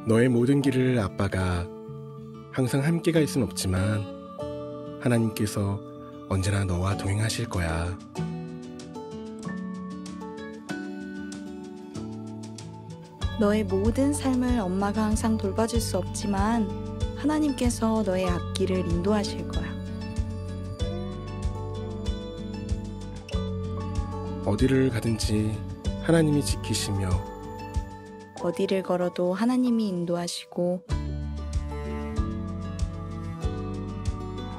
너의 모든 길을 아빠가 항상 함께 갈 순 없지만 하나님께서 언제나 너와 동행하실 거야. 너의 모든 삶을 엄마가 항상 돌봐줄 수 없지만 하나님께서 너의 앞길을 인도하실 거야. 어디를 가든지 하나님이 지키시며 어디를 걸어도 하나님이 인도하시고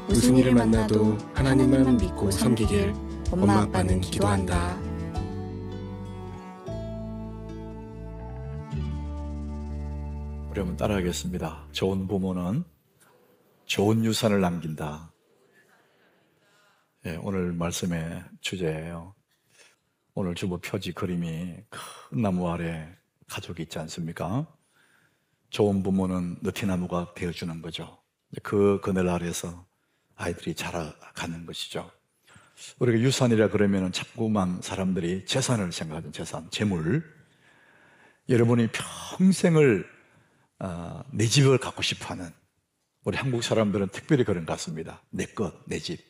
무슨 일을 만나도 하나님만 믿고 섬기길 엄마 아빠는 기도한다. 우리 한번 따라하겠습니다. 좋은 부모는 좋은 유산을 남긴다. 오늘 말씀의 주제예요. 오늘 주보 표지 그림이 큰 나무 아래 가족이 있지 않습니까? 좋은 부모는 느티나무가 되어주는 거죠. 그 그늘 아래서 아이들이 자라가는 것이죠. 우리가 유산이라 그러면 자꾸만 사람들이 재산을 생각하는 재산, 재물. 여러분이 평생을 내 집을 갖고 싶어하는 우리 한국 사람들은 특별히 그런 것 같습니다. 내 것, 내 집.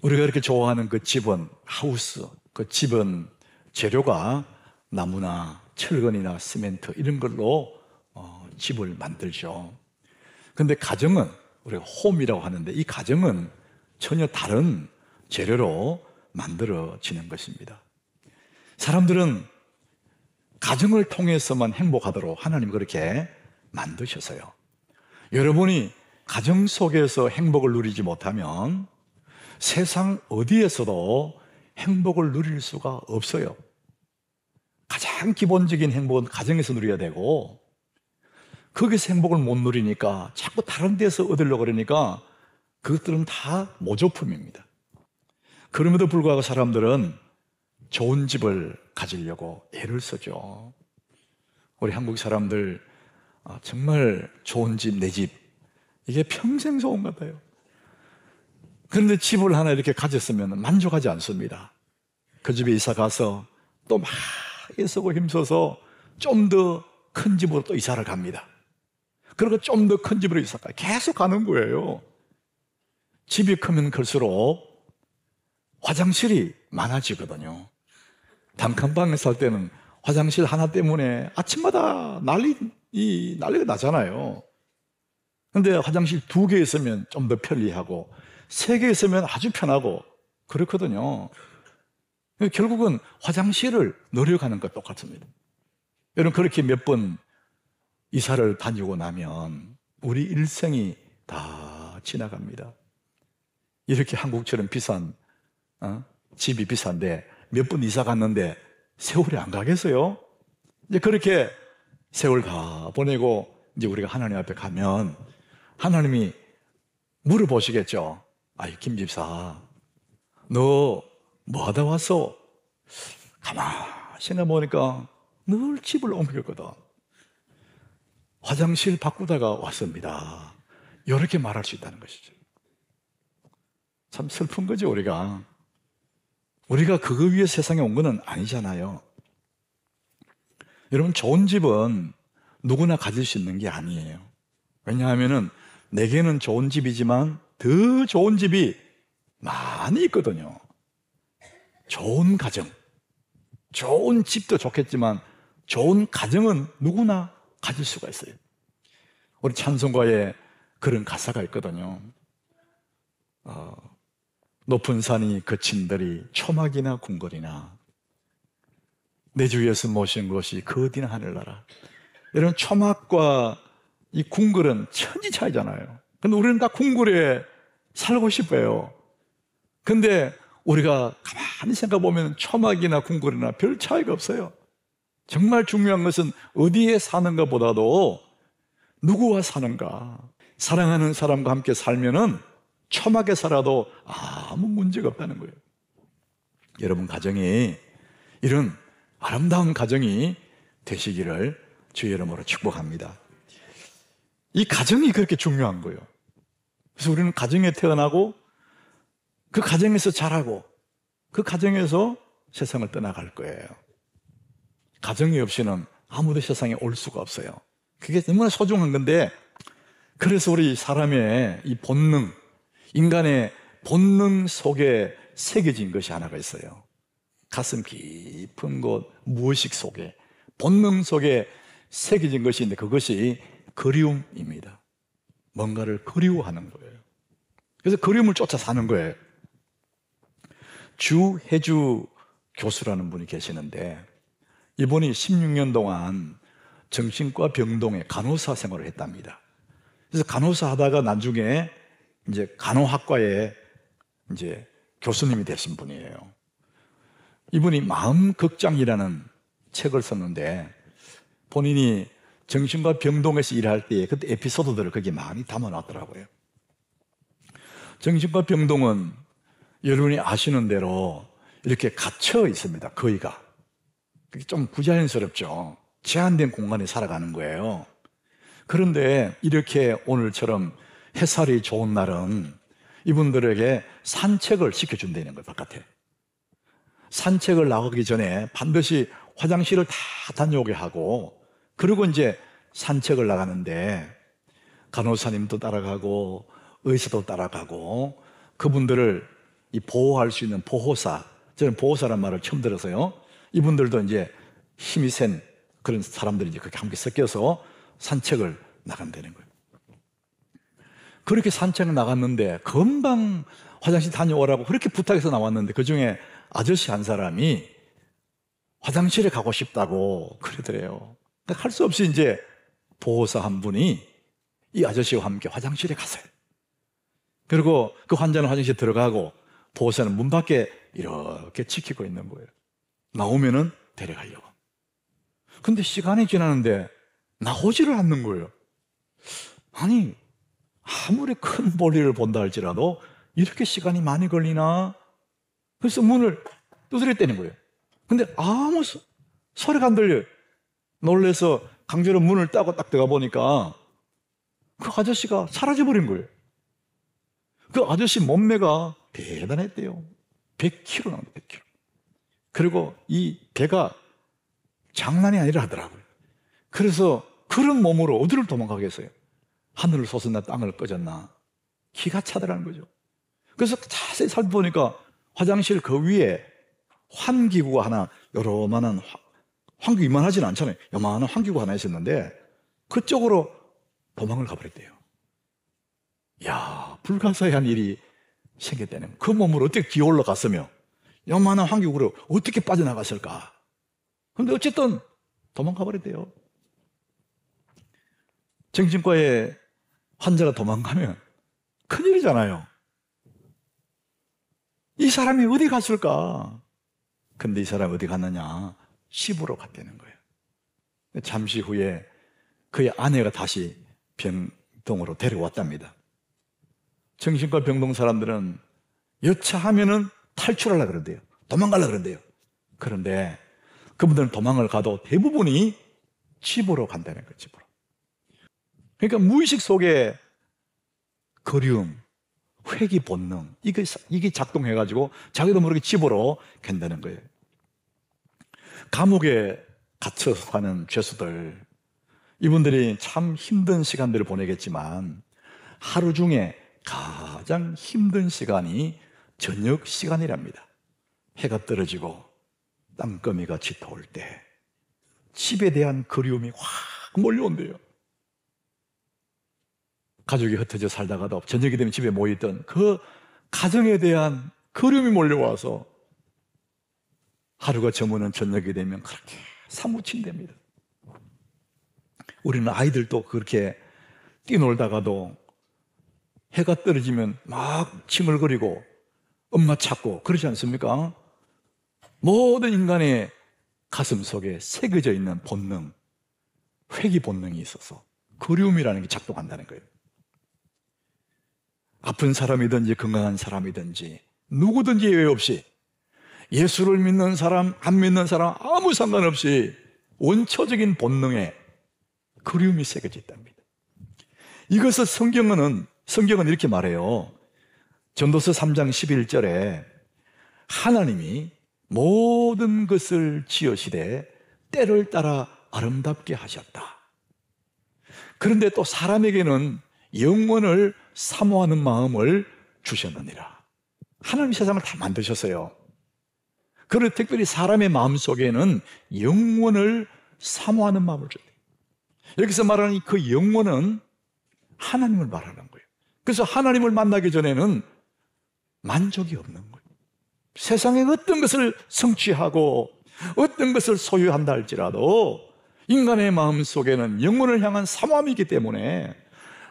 우리가 이렇게 좋아하는 그 집은 하우스, 그 집은 재료가 나무나 철근이나 시멘트 이런 걸로 집을 만들죠. 근데 가정은 우리가 홈이라고 하는데 이 가정은 전혀 다른 재료로 만들어지는 것입니다. 사람들은 가정을 통해서만 행복하도록 하나님 그렇게 만드셔서요. 여러분이 가정 속에서 행복을 누리지 못하면 세상 어디에서도 행복을 누릴 수가 없어요. 가장 기본적인 행복은 가정에서 누려야 되고 거기서 행복을 못 누리니까 자꾸 다른 데서 얻으려고 그러니까 그것들은 다 모조품입니다. 그럼에도 불구하고 사람들은 좋은 집을 가지려고 애를 쓰죠. 우리 한국 사람들 정말 좋은 집, 내 집 이게 평생 좋은 것 같아요. 그런데 집을 하나 이렇게 가졌으면 만족하지 않습니다. 그 집에 이사 가서 또 막 애쓰고 힘써서 좀 더 큰 집으로 또 이사를 갑니다. 그리고 좀 더 큰 집으로 이사 가요. 계속 가는 거예요. 집이 크면 클수록 화장실이 많아지거든요. 단칸방에 살 때는 화장실 하나 때문에 아침마다 난리가 나잖아요. 근데 화장실 2개 있으면 좀 더 편리하고 3개 있으면 아주 편하고 그렇거든요. 결국은 화장실을 늘려가는 것 똑같습니다. 여러분 그렇게 몇 번 이사를 다니고 나면 우리 일생이 다 지나갑니다. 이렇게 한국처럼 비싼 집이 비싼데 몇 번 이사 갔는데 세월이 안 가겠어요? 이제 그렇게 세월 다 보내고 이제 우리가 하나님 앞에 가면 하나님이 물어보시겠죠. 아이 김 집사 너 뭐 하다 왔어? 가만히 생각해보니까 늘 집을 옮겼거든. 화장실 바꾸다가 왔습니다. 이렇게 말할 수 있다는 것이죠. 참 슬픈 거죠. 우리가 그거 위해 세상에 온 거는 아니잖아요. 여러분 좋은 집은 누구나 가질 수 있는 게 아니에요. 왜냐하면 내게는 좋은 집이지만 더 좋은 집이 많이 있거든요. 좋은 가정, 좋은 집도 좋겠지만 좋은 가정은 누구나 가질 수가 있어요. 우리 찬송가에 그런 가사가 있거든요. 높은 산이 그친들이 초막이나 궁궐이나 내 주 예수 모신 것이 그 어디나 하늘나라. 여러분 초막과 이 궁궐은 천지 차이잖아요. 근데 우리는 다 궁궐에 살고 싶어요. 근데 우리가 가만히 생각해보면 초막이나 궁궐이나 별 차이가 없어요. 정말 중요한 것은 어디에 사는가 보다도 누구와 사는가. 사랑하는 사람과 함께 살면은 초막에 살아도 아무 문제가 없다는 거예요. 여러분 가정이 이런 아름다운 가정이 되시기를 주의 이름으로 축복합니다. 이 가정이 그렇게 중요한 거예요. 그래서 우리는 가정에 태어나고 그 가정에서 자라고 그 가정에서 세상을 떠나갈 거예요. 가정이 없이는 아무도 세상에 올 수가 없어요. 그게 너무나 소중한 건데, 그래서 우리 사람의 이 본능, 인간의 본능 속에 새겨진 것이 하나가 있어요. 가슴 깊은 곳, 무의식 속에, 본능 속에 새겨진 것이 있는데 그것이 그리움입니다. 뭔가를 그리워하는 거예요. 그래서 그리움을 쫓아 사는 거예요. 주혜주 교수라는 분이 계시는데, 이분이 16년 동안 정신과 병동에 간호사 생활을 했답니다. 그래서 간호사 하다가 나중에 이제 간호학과에 이제 교수님이 되신 분이에요. 이분이 마음극장이라는 책을 썼는데, 본인이 정신과 병동에서 일할 때 그때 에피소드들을 거기에 많이 담아놨더라고요. 정신과 병동은 여러분이 아시는 대로 이렇게 갇혀 있습니다. 거의가. 그게 좀 부자연스럽죠. 제한된 공간에 살아가는 거예요. 그런데 이렇게 오늘처럼 햇살이 좋은 날은 이분들에게 산책을 시켜준다는 거예요. 바깥에 산책을 나가기 전에 반드시 화장실을 다 다녀오게 하고, 그리고 이제 산책을 나가는데 간호사님도 따라가고 의사도 따라가고, 그분들을 이 보호할 수 있는 보호사, 저는 보호사란 말을 처음 들어서요. 이분들도 이제 힘이 센 그런 사람들이 이제 그렇게 함께 섞여서 산책을 나간다는 거예요. 그렇게 산책 나갔는데 금방 화장실 다녀오라고 그렇게 부탁해서 나왔는데, 그 중에 아저씨 한 사람이 화장실에 가고 싶다고 그러더래요. 할 수 없이 이제 보호사 한 분이 이 아저씨와 함께 화장실에 갔어요. 그리고 그 환자는 화장실에 들어가고 보호사는 문 밖에 이렇게 지키고 있는 거예요. 나오면은 데려가려고. 근데 시간이 지나는데 나오지를 않는 거예요. 아니, 아무리 큰 볼일을 본다 할지라도 이렇게 시간이 많이 걸리나? 그래서 문을 두드렸다는 거예요. 근데 아무 소리가 안 들려요. 놀라서 강제로 문을 따고 딱 들어가 보니까 그 아저씨가 사라져버린 거예요. 그 아저씨 몸매가 대단했대요. 100kg 나온다, 100kg. 그리고 이 배가 장난이 아니라 하더라고요. 그래서 그런 몸으로 어디를 도망가겠어요? 하늘을 솟았나 땅을 꺼졌나? 기가 차더라는 거죠. 그래서 자세히 살펴보니까 화장실 그 위에 환기구가 하나, 요만한 환기 이만하지는 않잖아요. 요만한 환기구 하나 있었는데 그쪽으로 도망을 가버렸대요. 이야, 불가사의한 일이 생겼다는 거예요. 그 몸으로 어떻게 기어 올라갔으며 요만한 환기구로 어떻게 빠져나갔을까? 그런데 어쨌든 도망가 버렸대요. 정신과에 환자가 도망가면 큰일이잖아요. 이 사람이 어디 갔을까? 근데 이 사람이 어디 갔느냐? 집으로 갔다는 거예요. 잠시 후에 그의 아내가 다시 병동으로 데려왔답니다. 정신과 병동 사람들은 여차하면은 탈출하려고 그런대요. 도망가려고 그런대요. 그런데 그분들은 도망을 가도 대부분이 집으로 간다는 거예요. 집으로. 그러니까 무의식 속에 그리움, 회귀 본능, 이게 작동해가지고 자기도 모르게 집으로 간다는 거예요. 감옥에 갇혀 사는 죄수들, 이분들이 참 힘든 시간들을 보내겠지만 하루 중에 가장 힘든 시간이 저녁 시간이랍니다. 해가 떨어지고 땅거미가 짙어올 때 집에 대한 그리움이 확 몰려온대요. 가족이 흩어져 살다가도 저녁이 되면 집에 모여있던 그 가정에 대한 그리움이 몰려와서 하루가 저무는 저녁이 되면 그렇게 사무친답니다. 우리는 아이들도 그렇게 뛰놀다가도 해가 떨어지면 막 칭얼거리고 엄마 찾고 그러지 않습니까? 모든 인간의 가슴 속에 새겨져 있는 본능, 회귀 본능이 있어서 그리움이라는 게 작동한다는 거예요. 아픈 사람이든지 건강한 사람이든지 누구든지 예외 없이 예수를 믿는 사람, 안 믿는 사람 아무 상관없이 원초적인 본능에 그리움이 새겨져 있답니다. 이것을 성경은 이렇게 말해요. 전도서 3장 11절에 하나님이 모든 것을 지으시되 때를 따라 아름답게 하셨다. 그런데 또 사람에게는 영원을 사모하는 마음을 주셨느니라. 하나님 세상을 다 만드셨어요. 그리고 특별히 사람의 마음속에는 영원을 사모하는 마음을 줬대요. 여기서 말하는 그 영원은 하나님을 말하는 거예요. 그래서 하나님을 만나기 전에는 만족이 없는 거예요. 세상에 어떤 것을 성취하고 어떤 것을 소유한다 할지라도 인간의 마음속에는 영혼을 향한 사모함이 있기 때문에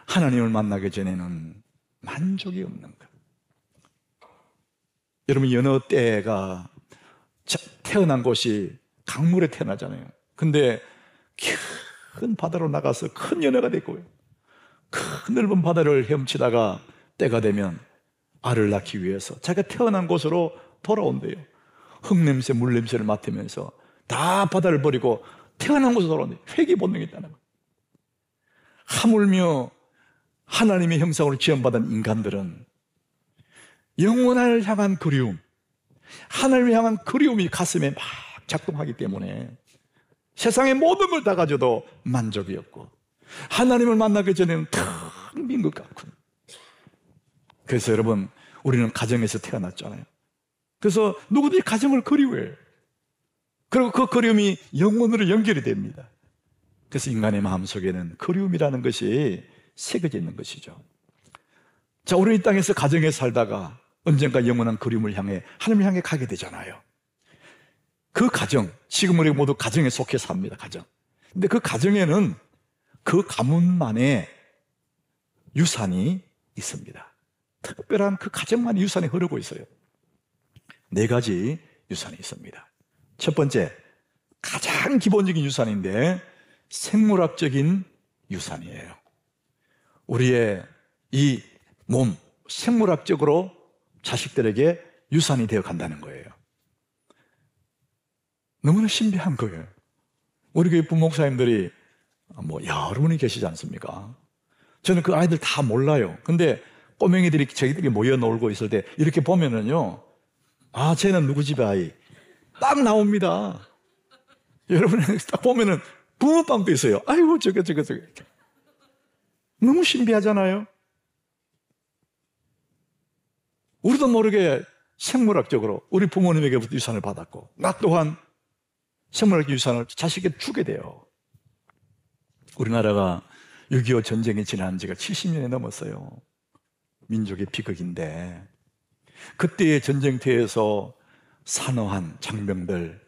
하나님을 만나기 전에는 만족이 없는 거예요. 여러분, 여느 때가 태어난 곳이 강물에 태어나잖아요. 근데 큰 바다로 나가서 큰 연애가 됐고요. 큰 넓은 바다를 헤엄치다가 때가 되면 알을 낳기 위해서 자기가 태어난 곳으로 돌아온대요. 흙냄새, 물냄새를 맡으면서 다 바다를 버리고 태어난 곳으로 돌아온대요. 회귀 본능이 있다는 거예요. 하물며 하나님의 형상으로 지음받은 인간들은 영원을 향한 그리움, 하나님을 향한 그리움이 가슴에 막 작동하기 때문에 세상의 모든 걸 다 가져도 만족이 없고 하나님을 만나기 전에는 텅 빈 것 같고. 그래서 여러분, 우리는 가정에서 태어났잖아요. 그래서 누구든지 가정을 그리워해요. 그리고 그 그리움이 영혼으로 연결이 됩니다. 그래서 인간의 마음속에는 그리움이라는 것이 새겨져 있는 것이죠. 자, 우리 이 땅에서 가정에 살다가 언젠가 영원한 그리움을 향해 하나님을 향해 가게 되잖아요. 그 가정, 지금 우리 모두 가정에 속해 삽니다. 가정. 근데 그 가정에는 그 가문만의 유산이 있습니다. 특별한 그 가정만의 유산이 흐르고 있어요. 4가지 유산이 있습니다. 첫 번째, 가장 기본적인 유산인데 생물학적인 유산이에요. 우리의 이 몸, 생물학적으로 자식들에게 유산이 되어 간다는 거예요. 너무나 신비한 거예요. 우리 교회 부목사님들이 여러 분이 계시지 않습니까? 저는 그 아이들 다 몰라요. 근데 꼬맹이들이 저희들이 모여 놀고 있을 때 이렇게 보면은요, 아, 쟤는 누구 집의 아이? 딱 나옵니다. 여러분 딱 보면은 붕어빵도 있어요. 아이고, 저게. 너무 신비하잖아요. 우리도 모르게 생물학적으로 우리 부모님에게부터 유산을 받았고, 나 또한 생물학 유산을 자식에게 주게 돼요. 우리나라가 6.25 전쟁이 지난 지가 70년이 넘었어요. 민족의 비극인데, 그때의 전쟁터에서 산어한 장병들,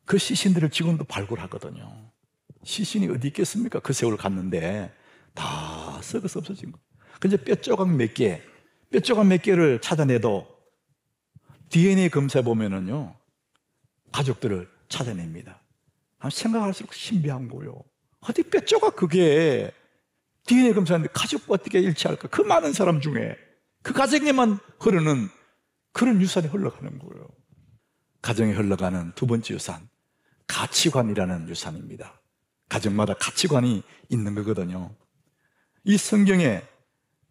그 시신들을 지금도 발굴하거든요. 시신이 어디 있겠습니까? 그 세월 갔는데 다 썩어서 없어진 거예요. 근데 뼈조각 몇 개를 찾아내도 DNA 검사해 보면은요, 가족들을 찾아냅니다. 생각할수록 신비한 거예요. 어디 뼈조각 그게 DNA 검사하는데 가족과 어떻게 일치할까? 그 많은 사람 중에 그 가정에만 흐르는 그런 유산이 흘러가는 거예요. 가정에 흘러가는 두 번째 유산, 가치관이라는 유산입니다. 가정마다 가치관이 있는 거거든요. 이 성경에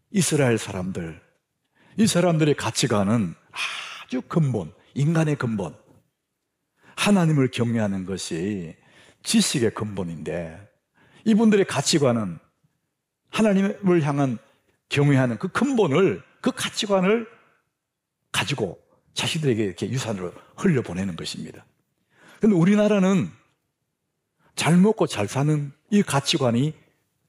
이스라엘 사람들, 이 사람들의 가치관은 아주 근본, 인간의 근본, 하나님을 경외하는 것이 지식의 근본인데, 이분들의 가치관은 하나님을 향한 경외하는 그 근본을, 그 가치관을 가지고 자식들에게 이렇게 유산으로 흘려보내는 것입니다. 그런데 우리나라는 잘 먹고 잘 사는 이 가치관이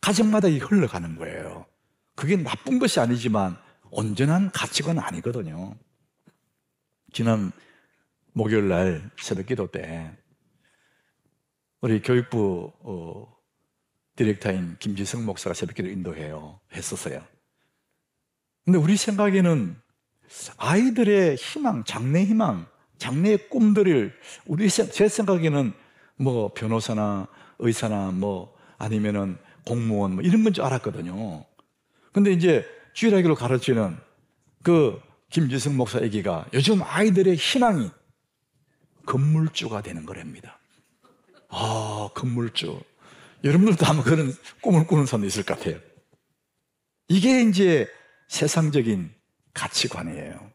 가정마다 흘러가는 거예요. 그게 나쁜 것이 아니지만 온전한 가치관은 아니거든요. 지난 목요일 날 새벽 기도 때 우리 교육부 디렉터인 김지성 목사가 새벽 기도 했었어요. 근데 우리 생각에는 아이들의 희망, 장래의 꿈들을 제 생각에는 변호사나 의사나 아니면은 공무원 이런 건 줄 알았거든요. 근데 이제 주일학교로 가르치는 그 김지성 목사 얘기가 요즘 아이들의 희망이 건물주가 되는 거랍니다. 아, 건물주. 여러분들도 아마 그런 꿈을 꾸는 사람도 있을 것 같아요. 이게 이제 세상적인 가치관이에요.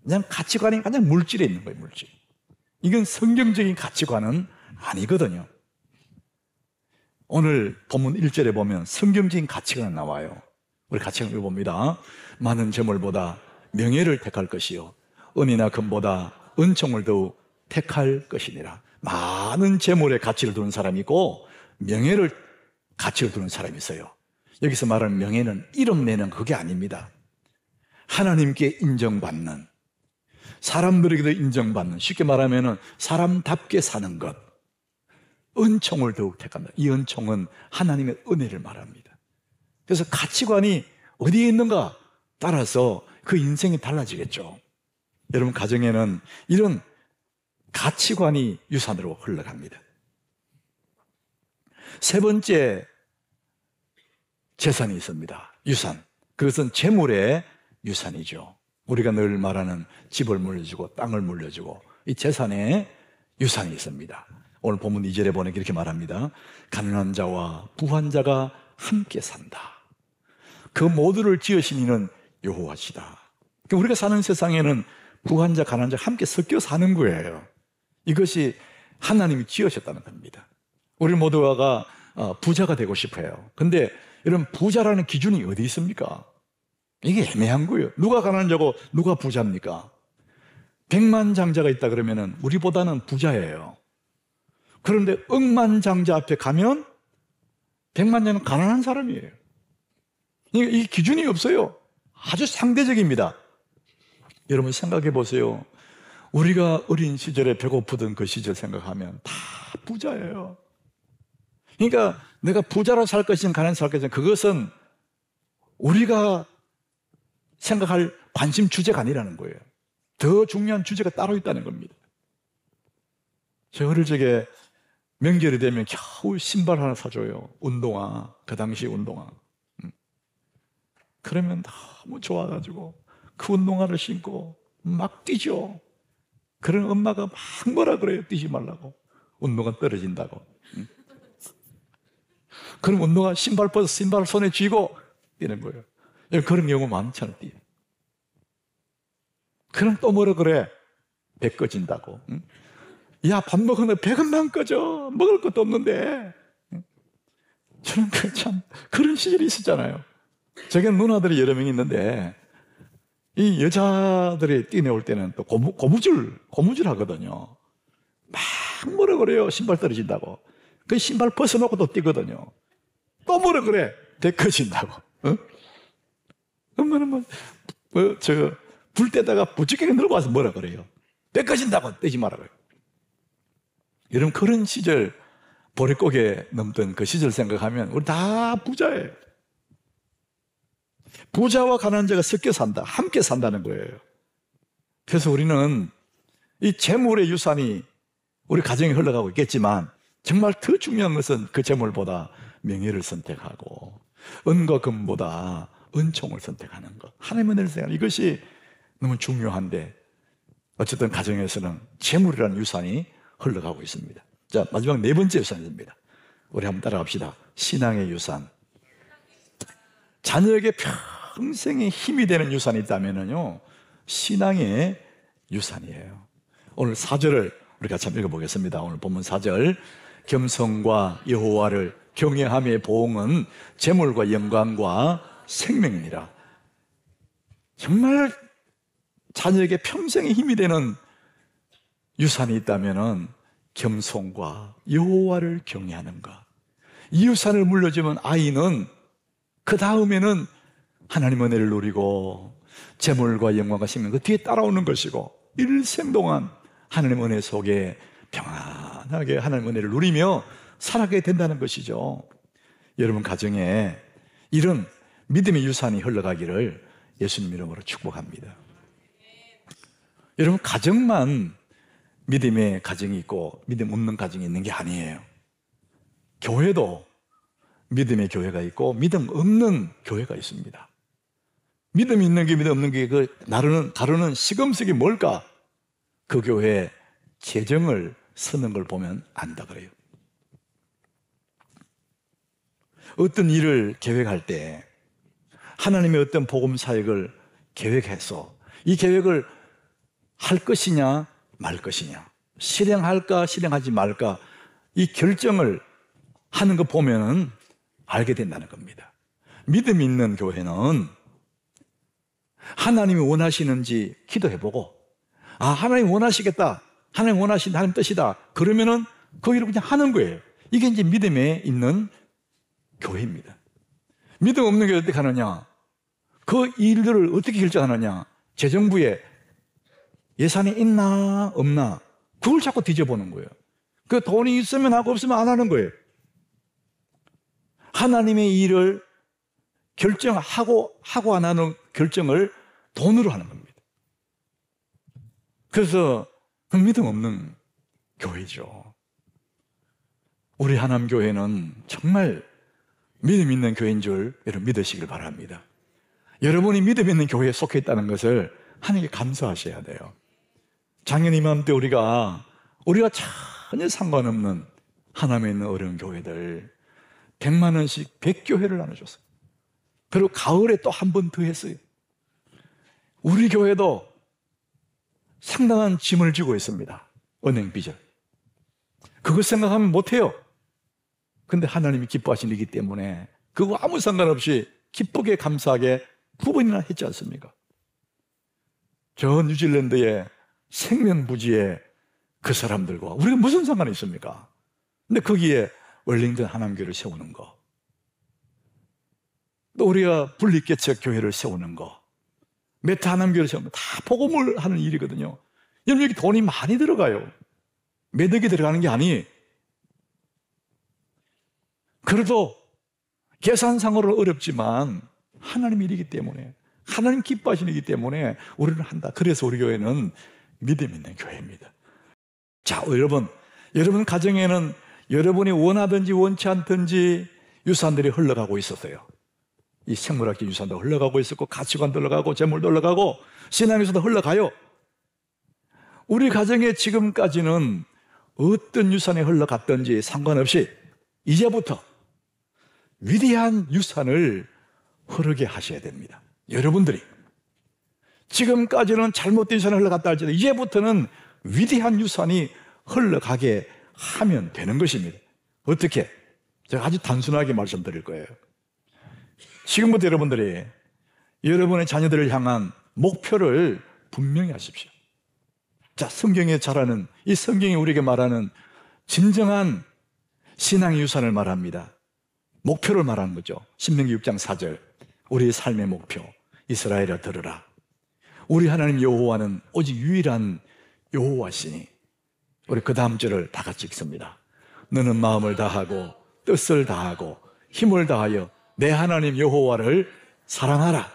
그냥 가치관이 그냥 물질에 있는 거예요, 물질. 이건 성경적인 가치관은 아니거든요. 오늘 본문 1절에 보면 성경적인 가치가 나와요. 우리 같이 읽어봅니다. 많은 재물보다 명예를 택할 것이요 은이나 금보다 은총을 더욱 택할 것이니라. 많은 재물에 가치를 두는 사람이 있고 명예를 가치를 두는 사람이 있어요. 여기서 말하는 명예는 이름 내는 그게 아닙니다. 하나님께 인정받는, 사람들에게도 인정받는, 쉽게 말하면 사람답게 사는 것, 은총을 더욱 택한다. 이 은총은 하나님의 은혜를 말합니다. 그래서 가치관이 어디에 있는가 따라서 그 인생이 달라지겠죠. 여러분 가정에는 이런 가치관이 유산으로 흘러갑니다. 세 번째 재산이 있습니다. 유산. 그것은 재물의 유산이죠. 우리가 늘 말하는 집을 물려주고 땅을 물려주고 이 재산에 유산이 있습니다. 오늘 본문 2절에 보니까 이렇게 말합니다. 가난한 자와 부한 자가 함께 산다. 그 모두를 지으신 이는 여호와시다. 그러니까 우리가 사는 세상에는 부한 자, 가난한 자가 함께 섞여 사는 거예요. 이것이 하나님이 지으셨다는 겁니다. 우리 모두가 부자가 되고 싶어요. 근데 이런 부자라는 기준이 어디 있습니까? 이게 애매한 거예요. 누가 가난한 자고 누가 부자입니까? 백만장자가 있다 그러면 우리보다는 부자예요. 그런데 억만장자 앞에 가면 백만장자는 가난한 사람이에요. 이 기준이 없어요. 아주 상대적입니다. 여러분 생각해 보세요. 우리가 어린 시절에 배고프던 그 시절 생각하면 다 부자예요. 그러니까 내가 부자로 살 것이든 가난히 살 것이든 그것은 우리가 생각할 관심 주제가 아니라는 거예요. 더 중요한 주제가 따로 있다는 겁니다. 제가 어릴 적에 명절이 되면 겨우 신발 하나 사줘요. 운동화. 그 당시 운동화. 그러면 너무 좋아가지고 그 운동화를 신고 막 뛰죠. 그런 엄마가 막 뭐라 그래요. 뛰지 말라고. 운동화 떨어진다고. 그럼 운동화 신발 벗어 신발 손에 쥐고 뛰는 거예요. 그런 경우 많잖아요. 그럼 또 뭐라 그래? 배 꺼진다고. 야, 밥 먹으면 배가 만 꺼져. 먹을 것도 없는데. 저는 참 그런 시절이 있었잖아요. 저게 누나들이 여러 명 있는데 이 여자들이 뛰내올 때는 또 고무줄 하거든요. 막 뭐라 그래요. 신발 떨어진다고. 그 신발 벗어놓고 또 뛰거든요. 또 뭐라 그래. 배 꺼진다고. 엄마는 불 때다가 부쩍게 들어와서 뭐라 그래요. 배 꺼진다고 떼지 마라 그래요. 여러분 그런 시절 보릿고개 넘던 그 시절 생각하면 우리 다 부자예요. 부자와 가난한 자가 섞여 산다. 함께 산다는 거예요. 그래서 우리는 이 재물의 유산이 우리 가정에 흘러가고 있겠지만 정말 더 중요한 것은 그 재물보다 명예를 선택하고 은과 금보다 은총을 선택하는 것. 하나님의 은혜를 선택하는 이것이 너무 중요한데 어쨌든 가정에서는 재물이라는 유산이 흘러가고 있습니다. 자, 마지막 네 번째 유산입니다. 우리 한번 따라갑시다. 신앙의 유산. 자녀에게 평생의 힘이 되는 유산이 있다면요, 신앙의 유산이에요. 오늘 4절을 우리 같이 한번 읽어보겠습니다. 오늘 본문 4절. 겸손과 여호와를 경외함의 보응은 재물과 영광과 생명이니라. 정말 자녀에게 평생의 힘이 되는 유산이 있다면 겸손과 여호와를 경외하는 것. 이 유산을 물려주면 아이는 그 다음에는 하나님의 은혜를 누리고 재물과 영광과 생명 그 뒤에 따라오는 것이고 일생 동안 하나님의 은혜 속에 평안하게 하나님의 은혜를 누리며 살아가게 된다는 것이죠. 여러분 가정에 이런 믿음의 유산이 흘러가기를 예수님 이름으로 축복합니다. 여러분 가정만 믿음의 가정이 있고 믿음 없는 가정이 있는 게 아니에요. 교회도 믿음의 교회가 있고 믿음 없는 교회가 있습니다. 믿음이 있는 게 믿음 없는 게 그 다루는 시금석이 뭘까? 그 교회에 재정을 쓰는 걸 보면 안다 그래요. 어떤 일을 계획할 때 하나님의 어떤 복음 사역을 계획해서 이 계획을 할 것이냐 말 것이냐, 실행할까 실행하지 말까 이 결정을 하는 거 보면은 알게 된다는 겁니다. 믿음 있는 교회는 하나님이 원하시는지 기도해보고, 아, 하나님 원하시겠다, 하나님 원하신 하나님 뜻이다, 그러면은 거기를 그냥 하는 거예요. 이게 이제 믿음에 있는 교회입니다. 믿음 없는 교회 어떻게 하느냐? 그 일들을 어떻게 결정하느냐? 재정부에 예산이 있나 없나, 그걸 자꾸 뒤져보는 거예요. 그 돈이 있으면 하고 없으면 안 하는 거예요. 하나님의 일을 결정하고 하고 안 하는 결정을 돈으로 하는 겁니다. 그래서 믿음 없는 교회죠. 우리 하남교회는 정말 믿음 있는 교회인 줄 여러분 믿으시길 바랍니다. 여러분이 믿음 있는 교회에 속해 있다는 것을 하나님께 감사하셔야 돼요. 작년 이맘때 우리가 전혀 상관없는 하남에 있는 어려운 교회들 100만 원씩 100교회를 나눠줬어요. 그리고 가을에 또 한 번 더 했어요. 우리 교회도 상당한 짐을 지고 있습니다. 은행 빚을. 그거 생각하면 못해요. 근데 하나님이 기뻐하시는 일이기 때문에 그거 아무 상관없이 기쁘게 감사하게 9번이나 했지 않습니까? 저 뉴질랜드의 생명부지의 그 사람들과 우리가 무슨 상관이 있습니까? 근데 거기에 웰링턴 하남교회를 세우는 거, 또 우리가 분리개척 교회를 세우는 거, 메타 하남교회를 세우는 거, 다 복음을 하는 일이거든요. 여러분, 여기 돈이 많이 들어가요. 매덕이 들어가는 게 아니. 그래도 계산상으로 어렵지만 하나님 일이기 때문에, 하나님 기뻐하시는 일이기 때문에 우리는 한다. 그래서 우리 교회는 믿음 있는 교회입니다. 자, 여러분 가정에는 여러분이 원하든지 원치 않든지 유산들이 흘러가고 있었어요. 이 생물학적 유산도 흘러가고 있었고, 가치관도 흘러가고, 재물도 흘러가고, 신앙에서도 흘러가요. 우리 가정에 지금까지는 어떤 유산이 흘러갔든지 상관없이 이제부터 위대한 유산을 흐르게 하셔야 됩니다. 여러분들이 지금까지는 잘못된 유산이 흘러갔다 할지라도 이제부터는 위대한 유산이 흘러가게 하면 되는 것입니다. 어떻게? 제가 아주 단순하게 말씀드릴 거예요. 지금부터 여러분들이 여러분의 자녀들을 향한 목표를 분명히 하십시오. 자, 성경에 잘하는, 이 성경이 우리에게 말하는 진정한 신앙의 유산을 말합니다. 목표를 말하는 거죠. 신명기 6장 4절. 우리의 삶의 목표, 이스라엘아 들으라. 우리 하나님 여호와는 오직 유일한 여호와시니. 우리 그 다음 절을 다 같이 읽습니다. 너는 마음을 다하고 뜻을 다하고 힘을 다하여 내 하나님 여호와를 사랑하라.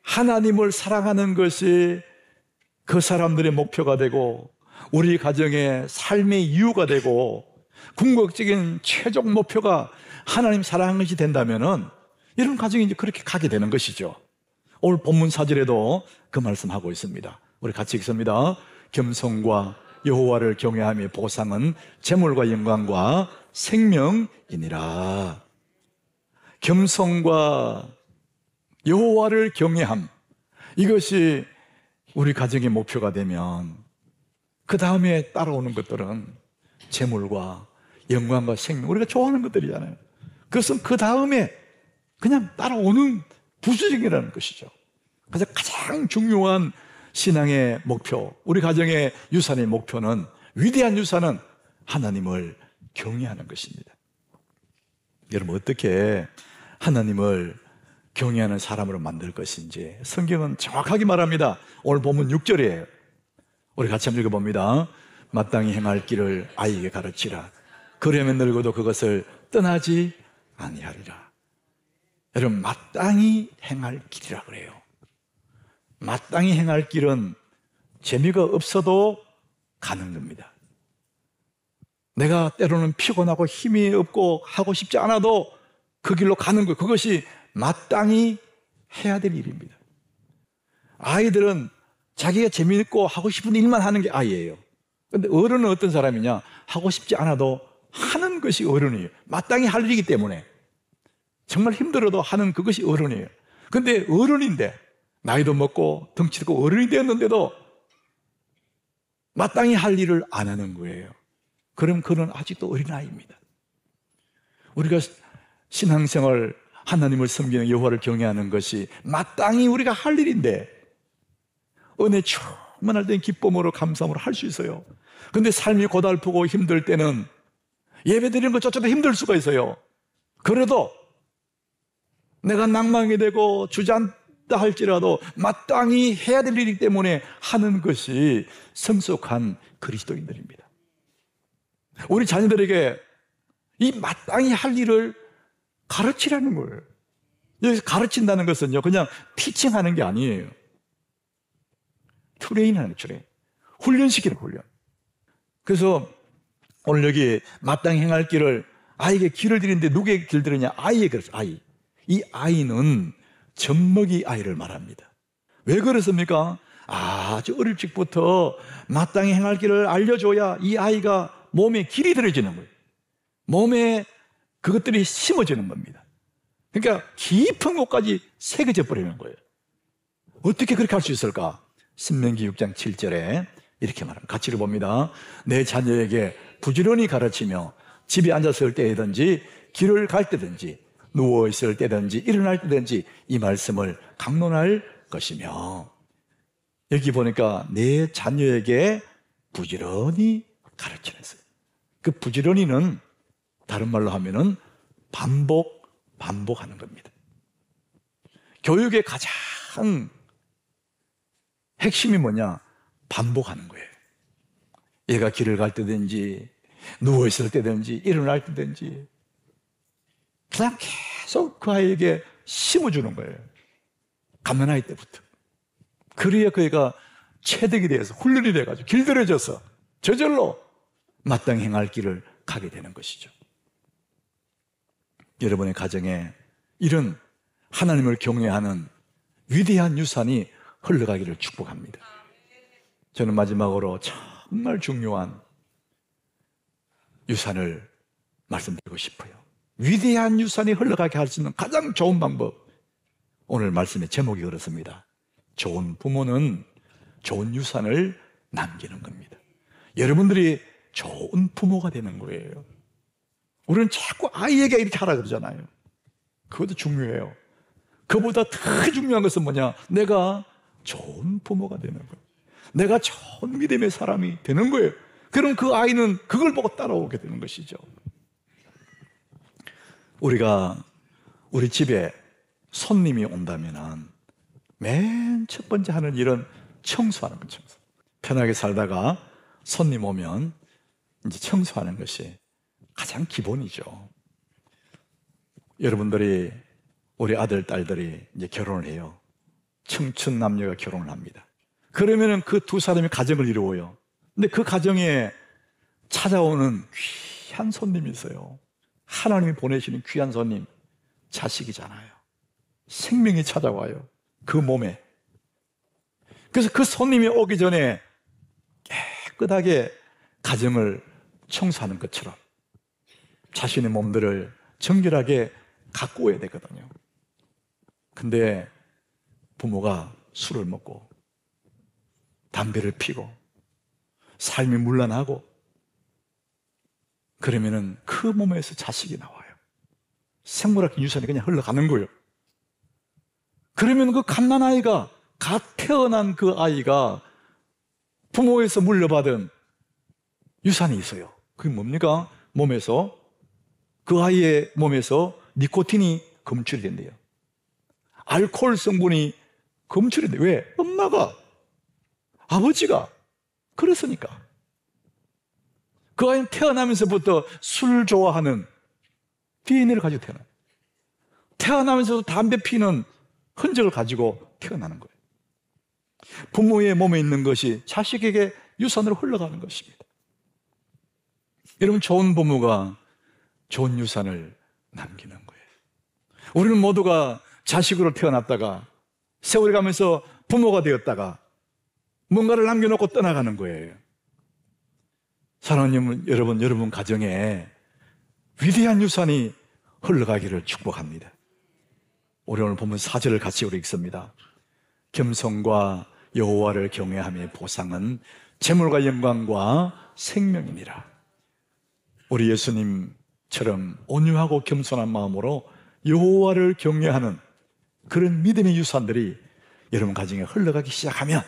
하나님을 사랑하는 것이 그 사람들의 목표가 되고 우리 가정의 삶의 이유가 되고 궁극적인 최종 목표가 하나님 사랑하는 것이 된다면은 이런 가정이 이제 그렇게 가게 되는 것이죠. 오늘 본문 4절에도 그 말씀하고 있습니다. 우리 같이 읽습니다. 겸손과 여호와를 경외함의 보상은 재물과 영광과 생명이니라. 겸손과 여호와를 경외함, 이것이 우리 가정의 목표가 되면 그 다음에 따라오는 것들은 재물과 영광과 생명, 우리가 좋아하는 것들이잖아요. 그것은 그 다음에 그냥 따라오는 부수적이라는 것이죠. 그래서 가장 중요한 신앙의 목표, 우리 가정의 유산의 목표는, 위대한 유산은 하나님을 경외하는 것입니다. 여러분, 어떻게 하나님을 경외하는 사람으로 만들 것인지 성경은 정확하게 말합니다. 오늘 본문 6절이에요. 우리 같이 한번 읽어봅니다. 마땅히 행할 길을 아이에게 가르치라. 그러면 늙어도 그것을 떠나지 아니하리라. 여러분, 마땅히 행할 길이라 그래요. 마땅히 행할 길은 재미가 없어도 가는 겁니다. 내가 때로는 피곤하고 힘이 없고 하고 싶지 않아도 그 길로 가는 거예요. 그것이 마땅히 해야 될 일입니다. 아이들은 자기가 재미있고 하고 싶은 일만 하는 게 아이예요. 그런데 어른은 어떤 사람이냐? 하고 싶지 않아도 하는 것이 어른이에요. 마땅히 할 일이기 때문에 정말 힘들어도 하는 그것이 어른이에요. 그런데 어른인데 나이도 먹고 덩치도 크고 어른이 되었는데도 마땅히 할 일을 안 하는 거예요. 그럼 그는 아직도 어린아이입니다. 우리가 신앙생활, 하나님을 섬기는 여호와를 경외하는 것이 마땅히 우리가 할 일인데, 은혜 충만할 땐 기쁨으로 감사함으로 할 수 있어요. 근데 삶이 고달프고 힘들 때는 예배드리는 것조차도 힘들 수가 있어요. 그래도 내가 낭망이 되고 주저앉다 할지라도 마땅히 해야 될 일이기 때문에 하는 것이 성숙한 그리스도인들입니다. 우리 자녀들에게 이 마땅히 할 일을 가르치라는 거예요. 여기서 가르친다는 것은요, 그냥 티칭하는 게 아니에요. 트레인하는 거, 트레인. 훈련시키는 훈련. 그래서 오늘 여기 마땅히 행할 길을, 아이에게 길을 드리는데 누구에게 길 드리냐? 아이에게 그렇죠. 아이. 이 아이는 젖먹이 아이를 말합니다. 왜 그렇습니까? 아주 어릴 적부터 마땅히 행할 길을 알려줘야 이 아이가 몸에 길이 들어지는 거예요. 몸에 그것들이 심어지는 겁니다. 그러니까 깊은 곳까지 새겨져 버리는 거예요. 어떻게 그렇게 할 수 있을까? 신명기 6장 7절에 이렇게 말합니다. 같이 읽어봅니다. 내 자녀에게 부지런히 가르치며 집에 앉았을 때든지 길을 갈 때든지 누워있을 때든지 일어날 때든지 이 말씀을 강론할 것이며, 여기 보니까 내 자녀에게 부지런히 가르치면서, 그 부지런히는 다른 말로 하면은 반복하는 겁니다. 교육의 가장 핵심이 뭐냐? 반복하는 거예요. 얘가 길을 갈 때든지 누워있을 때든지 일어날 때든지 그냥 계속 그 아이에게 심어주는 거예요. 갓난아이 때부터. 그래야 그 애가 체득이 돼서 훈련이 돼가지고 길들여져서 저절로 마땅히 행할 길을 가게 되는 것이죠. 여러분의 가정에 이런 하나님을 경외하는 위대한 유산이 흘러가기를 축복합니다. 저는 마지막으로 정말 중요한 유산을 말씀드리고 싶어요. 위대한 유산이 흘러가게 할 수 있는 가장 좋은 방법, 오늘 말씀의 제목이 그렇습니다. 좋은 부모는 좋은 유산을 남기는 겁니다. 여러분들이 좋은 부모가 되는 거예요. 우리는 자꾸 아이에게 이렇게 하라 그러잖아요. 그것도 중요해요. 그보다 더 중요한 것은 뭐냐? 내가 좋은 부모가 되는 거예요. 내가 좋은 믿음의 사람이 되는 거예요. 그럼 그 아이는 그걸 보고 따라오게 되는 것이죠. 우리가 우리 집에 손님이 온다면 맨 첫 번째 하는 일은 청소하는 거죠. 편하게 살다가 손님 오면 이제 청소하는 것이 가장 기본이죠. 여러분들이, 우리 아들, 딸들이 이제 결혼을 해요. 청춘 남녀가 결혼을 합니다. 그러면은 그 두 사람이 가정을 이루어요. 근데 그 가정에 찾아오는 귀한 손님이 있어요. 하나님이 보내시는 귀한 손님, 자식이잖아요. 생명이 찾아와요. 그 몸에. 그래서 그 손님이 오기 전에 깨끗하게 가정을 청소하는 것처럼 자신의 몸들을 정결하게 갖고 오야 되거든요. 근데 부모가 술을 먹고 담배를 피고 삶이 문란하고 그러면은 그 몸에서 자식이 나와요. 생물학적 유산이 그냥 흘러가는 거예요. 그러면 그 갓난아이가, 갓 태어난 그 아이가 부모에서 물려받은 유산이 있어요. 그게 뭡니까? 몸에서, 그 아이의 몸에서 니코틴이 검출이 된대요. 알코올 성분이 검출이 된대요. 왜? 엄마가, 아버지가 그랬으니까. 그 아이는 태어나면서부터 술 좋아하는 DNA를 가지고 태어나요. 태어나면서도 담배 피는 흔적을 가지고 태어나는 거예요. 부모의 몸에 있는 것이 자식에게 유산으로 흘러가는 것입니다. 여러분, 좋은 부모가 좋은 유산을 남기는 거예요. 우리는 모두가 자식으로 태어났다가 세월이 가면서 부모가 되었다가 뭔가를 남겨놓고 떠나가는 거예요. 사랑하는 여러분 가정에 위대한 유산이 흘러가기를 축복합니다. 우리 오늘 본문 4절을 같이 우리 읽습니다. 겸손과 여호와를 경외함의 보상은 재물과 영광과 생명이니라. 우리 예수님 처럼 온유하고 겸손한 마음으로 여호와를 경외하는 그런 믿음의 유산들이 여러분 가정에 흘러가기 시작하면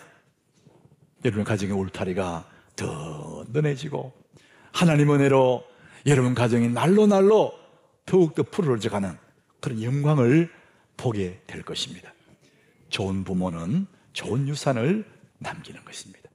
여러분 가정의 울타리가 더 너해지고 하나님 은혜로 여러분 가정이 날로 더욱더 푸르러져가는 그런 영광을 보게 될 것입니다. 좋은 부모는 좋은 유산을 남기는 것입니다.